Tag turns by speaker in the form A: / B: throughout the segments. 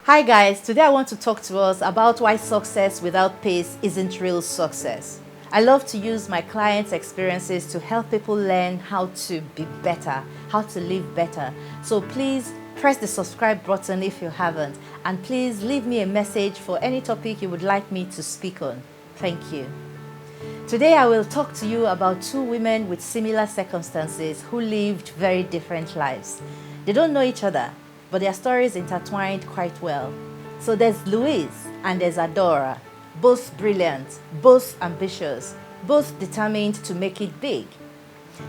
A: Hi guys, today I want to talk to us about why success without pace isn't real success. I love to use my clients' experiences to help people learn how to be better, how to live better. So please press the subscribe button if you haven't, and please leave me a message for any topic you would like me to speak on. Thank you. Today I will talk to you about two women with similar circumstances who lived very different lives. They don't know each other, but their stories intertwined quite well. So there's Louise and there's Adora, both brilliant, both ambitious, both determined to make it big.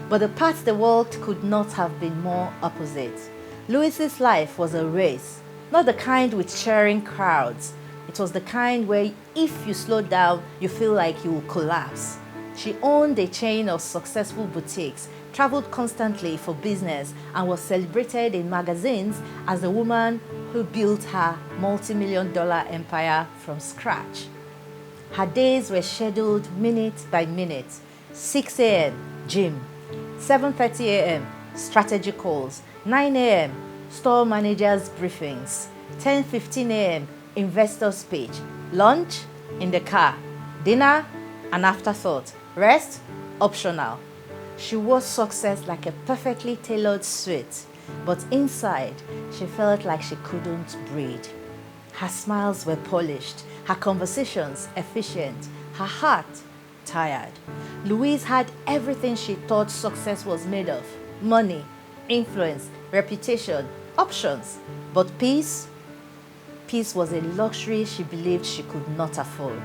A: But the paths they walked could not have been more opposite. Louise's life was a race, not the kind with cheering crowds. It was the kind where if you slow down, you feel like you will collapse. She owned a chain of successful boutiques, traveled constantly for business, and was celebrated in magazines as the woman who built her multi-million-dollar empire from scratch. Her days were scheduled minute by minute. 6 a.m. gym, 7:30 a.m. strategy calls, 9 a.m. store managers briefings, 10:15 a.m. investor speech, lunch in the car, dinner an afterthought, rest optional. She wore success like a perfectly tailored suit, but inside she felt like she couldn't breathe. Her smiles were polished, her conversations efficient, her heart tired. Louise had everything she thought success was made of: money, influence, reputation, options. But peace was a luxury she believed she could not afford.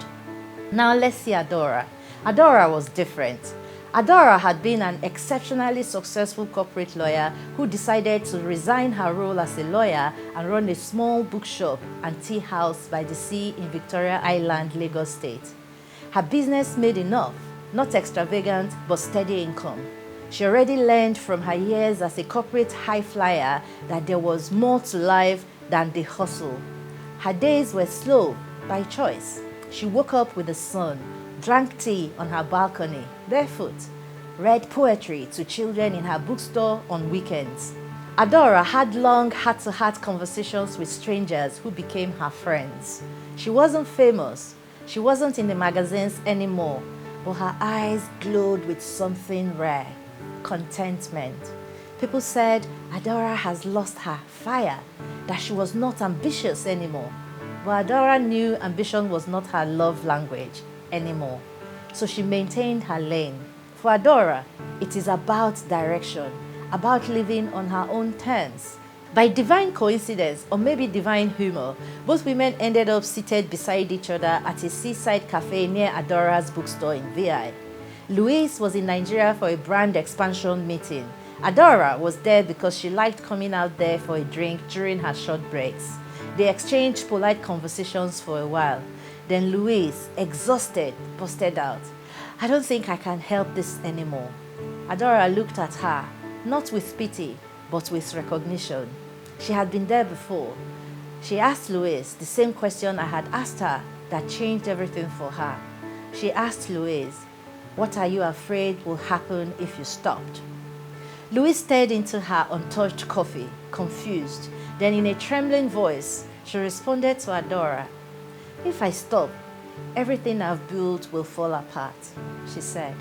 A: Now let's see Adora. Adora was different. Adora had been an exceptionally successful corporate lawyer who decided to resign her role as a lawyer and run a small bookshop and tea house by the sea in Victoria Island, Lagos State. Her business made enough, not extravagant, but steady income. She already learned from her years as a corporate high flyer that there was more to life than the hustle. Her days were slow by choice. She woke up with the sun, drank tea on her balcony, barefoot, read poetry to children in her bookstore on weekends. Adora had long heart-to-heart conversations with strangers who became her friends. She wasn't famous, she wasn't in the magazines anymore, but her eyes glowed with something rare: contentment. People said Adora has lost her fire, that she was not ambitious anymore. But Adora knew ambition was not her love language anymore, so she maintained her lane. For Adora, it is about direction, about living on her own terms. By divine coincidence, or maybe divine humor, both women ended up seated beside each other at a seaside cafe near Adora's bookstore in VI. Louise was in Nigeria for a brand expansion meeting. Adora was there because she liked coming out there for a drink during her short breaks. They exchanged polite conversations for a while. Then Louise, exhausted, busted out, "I don't think I can help this anymore." Adora looked at her, not with pity, but with recognition. She had been there before. She asked Louise the same question I had asked her that changed everything for her. She asked Louise, "What are you afraid will happen if you stopped?" Louise stared into her untouched coffee, confused. Then in a trembling voice, she responded to Adora, "If I stop, everything I've built will fall apart," she said.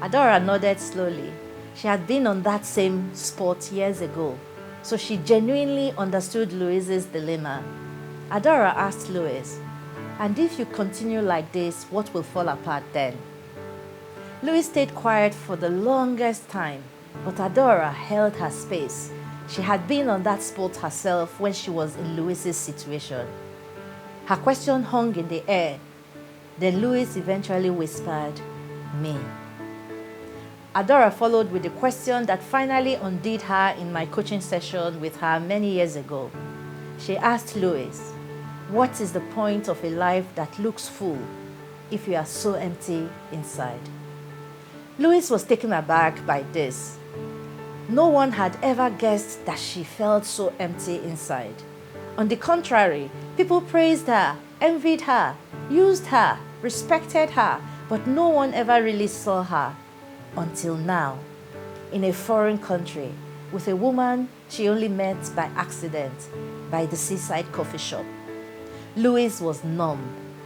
A: Adora nodded slowly. She had been on that same spot years ago, so she genuinely understood Louise's dilemma. Adora asked Louise, "And if you continue like this, what will fall apart then?" Louise stayed quiet for the longest time, but Adora held her space. She had been on that spot herself when she was in Louise's situation. Her question hung in the air. Then Louise eventually whispered, "Me." Adora followed with the question that finally undid her in my coaching session with her many years ago. She asked Louise, "What is the point of a life that looks full if you are so empty inside?" Louise was taken aback by this. No one had ever guessed that she felt so empty inside. On the contrary, people praised her, envied her, used her, respected her, but no one ever really saw her until now, in a foreign country, with a woman she only met by accident, by the seaside coffee shop. Louise was numb.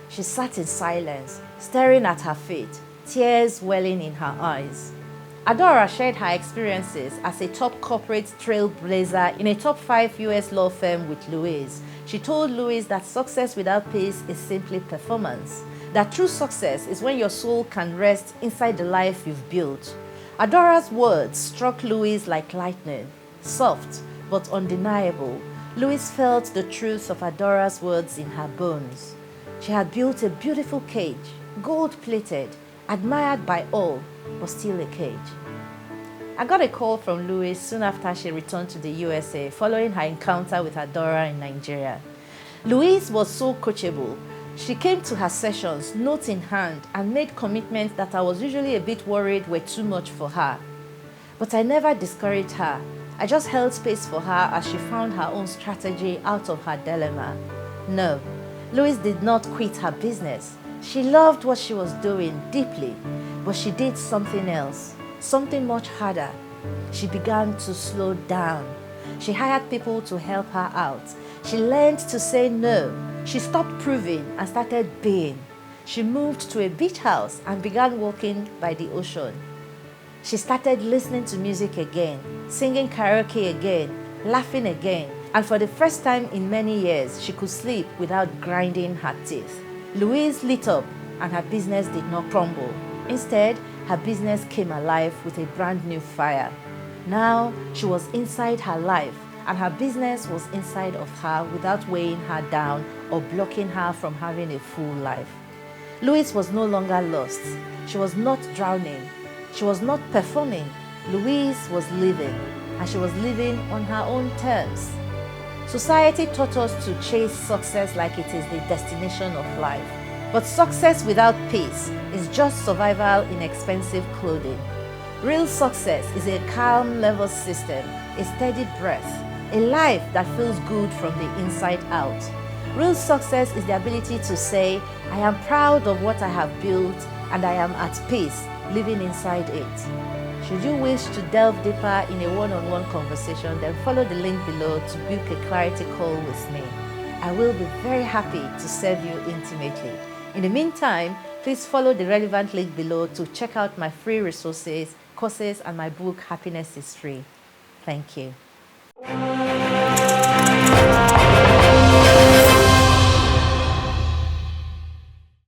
A: She sat in silence, staring at her feet, tears welling in her eyes. Adora shared her experiences as a top corporate trailblazer in a top 5 US law firm with Louise. She told Louise that success without peace is simply performance. That true success is when your soul can rest inside the life you've built. Adora's words struck Louise like lightning, soft but undeniable. Louise felt the truth of Adora's words in her bones. She had built a beautiful cage, gold-plated, admired by all, but still a cage. I got a call from Louise soon after she returned to the USA following her encounter with Adora in Nigeria. Louise was so coachable. She came to her sessions, notes in hand, and made commitments that I was usually a bit worried were too much for her. But I never discouraged her. I just held space for her as she found her own strategy out of her dilemma. No, Louise did not quit her business. She loved what she was doing deeply, but she did something else, something much harder. She began to slow down. She hired people to help her out. She learned to say no. She stopped proving and started being. She moved to a beach house and began walking by the ocean. She started listening to music again, singing karaoke again, laughing again, and for the first time in many years, she could sleep without grinding her teeth. Louise lit up and her business did not crumble. Instead, her business came alive with a brand new fire. Now, she was inside her life and her business was inside of her without weighing her down or blocking her from having a full life. Louise was no longer lost. She was not drowning. She was not performing. Louise was living, and she was living on her own terms. Society taught us to chase success like it is the destination of life. But success without peace is just survival in expensive clothing. Real success is a calm nervous system, a steady breath, a life that feels good from the inside out. Real success is the ability to say, I am proud of what I have built and I am at peace living inside it. Should you wish to delve deeper in a one-on-one conversation, then follow the link below to book a clarity call with me. I will be very happy to serve you intimately. In the meantime, please follow the relevant link below to check out my free resources, courses, and my book, Happiness is Free. Thank you.